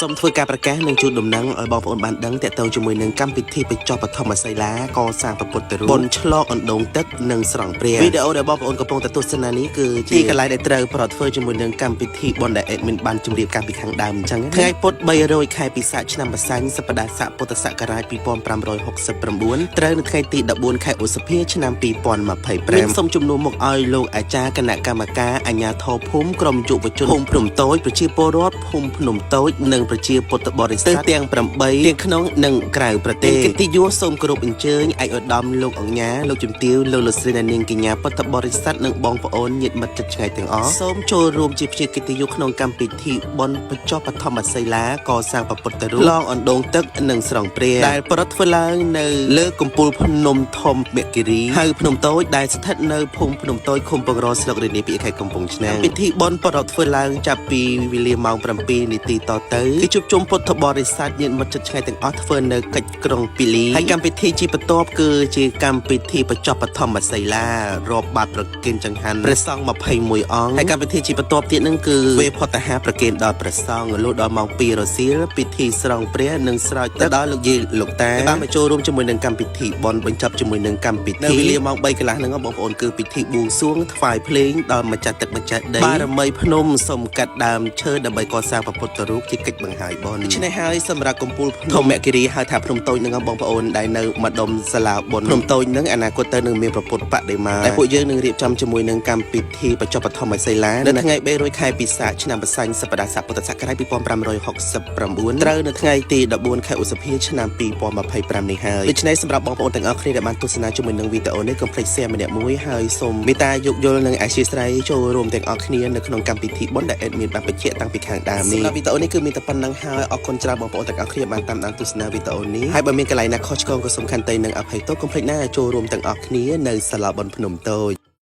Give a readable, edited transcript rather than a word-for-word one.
សូមធ្វើការប្រកាសនឹងជួនដំណឹងឲ្យបងប្អូនបានដឹងតាក់ទងជាមួយនឹងកម្មវិធីបញ្ចប់បឋមសិលាកសាងពុទ្ធរូបបុណ្យឆ្លងអណ្ដូងទឹកនិងស្រង់ព្រះវីដេអូដែលបងប្អូនកំពុងតែទស្សនានេះគឺជាកន្លែងដែលត្រូវប្រត់ធ្វើជាមួយនឹងកម្មវិធីបុណ្យដែល admin បានជម្រាបកាលពីខាងដើមអញ្ចឹងថ្ងៃពុធ300ខែពិសាខឆ្នាំបសាញ់សប្តាហ៍ស័កពុទ្ធសករាជ2569ត្រូវនៅថ្ងៃទី14ខែឧសភាឆ្នាំ2025សូមជំនុំមកឲ្យលោកអាចារ្យគណៈកម្មការអាជ្ញាធរភូមិក្រុមយុវជនភូមិភ្នំតូចប្រជាពលរដ្ឋភូមិភ្នំតូចនិងប្រជាពុទ្ធបរិស័ទទាំង8ទាំងក្នុងនិងក្រៅប្រទេសកិត្តិយសសូមគោរពអញ្ជើញឯកឧត្តមលោកអង្ញាលោកជំទាវលោកស្រីនាងកញ្ញាពុទ្ធបរិស័ទនិងបងប្អូនញាតិមិត្តជិតឆ្ងាយទាំងអស់សូមចូលរួមជាភ្ញៀវកិត្តិយសក្នុងកម្មវិធីបុណ្យបញ្ចប់បឋមសិលាកសាងពុទ្ធរូបឡងអណ្ដូងទឹកនិងស្រង់ព្រះដែលប្រត់ធ្វើឡើងនៅលើកំពូលភ្នំធំមគិរីហៅភ្នំតូចដែលស្ថិតនៅភូមិភ្នំតូចឃុំពងរស្រុករនាពីខេត្តកំពង់ឆ្នាំងពិធីបុណ្យប្រត់ធ្វើឡើងចាប់ពីវេលាម៉ោង7នាទីតទៅគឺជួបជុំពុទ្ធបរិស័ទញាតិមិត្តជិតឆ្ងាយទាំងអស់ធ្វើនៅកិច្ចក្រុងពីលីហើយកម្មវិធីជាបន្ទាប់គឺជាកម្មវិធីបញ្ចប់បឋមសិលារាប់បាតប្រគេនចង្ហាន់ព្រះសង្ឃ21អង្គហើយកម្មវិធីជាបន្ទាប់ទៀតនឹងគឺវេផតហាប្រគេនដល់ព្រះសង្ឃលុះដល់ម៉ោង2រសៀលពិធីស្រង់ព្រះនិងស្រោចទឹកដល់លោកយាយលោកតាបានមកចូលរួមជាមួយនឹងកម្មវិធីបុណ្យបញ្ចប់ជាមួយនឹងកម្មវិធីនៅវេលាម៉ោង3កន្លះហ្នឹងបងប្អូនគឺពិធីបួងសួងថ្វាយភ្លេងដល់ម្ចាស់ទឹកម្ចាស់ដីបារមីភ្នំសុំកាត់ដើមឈើដើម្បីកសាងព្រះពុទ្ធរូបជាកិច្ចបង្ហាយបុណ្យដូច្នេះហើយសម្រាប់កំពូលភ្នំមគិរីហៅថាភ្នំតូចនឹងបងប្អូនដែលនៅម្ដុំសាលាបុណ្យភ្នំតូចនឹងអនាគតទៅនឹងមានព្រះពុទ្ធបដិមាដែលពួកយើងនឹងរៀបចំជាមួយនឹងកម្មវិធីបញ្ចប់បឋមសិលានៅថ្ងៃ300ខែពិសាខឆ្នាំបសាញ់សប្តាហ៍ស័កពុទ្ធសករាជ2569ត្រូវនៅថ្ងៃទី14ខែឧសភាឆ្នាំ2025នេះហើយដូច្នេះសម្រាប់បងប្អូនទាំងអស់គ្នាដែលបានទស្សនាជាមួយនឹងវីដេអូនេះកុំភ្លេច share ម្នាក់មួយហើយសូមមេត្តាយោគយល់និងអធិស្ឋានចូលរួមទាំងអស់គ្នានៅក្នុងកម្មវិធីបុណ្យដែល admin បានបញ្ជាក់តាំងពីខាងដើមនេះសម្រាប់វីដេអូនេះគឺមានតែប៉ុណ្្នឹងហើយអរគុណច្រើនបងប្អូនទាំងអស់គ្នាបានតាមដានទស្សនាវីដេអូនេះហើយបើមានកន្លែងណាខុសឆ្គងក៏សូមខន្តីនឹងអភ័យទោសកុំភ្លេចណាចូលរួមទាំងអស់គ្នានៅសាលាបុណ្យភ្នំតូច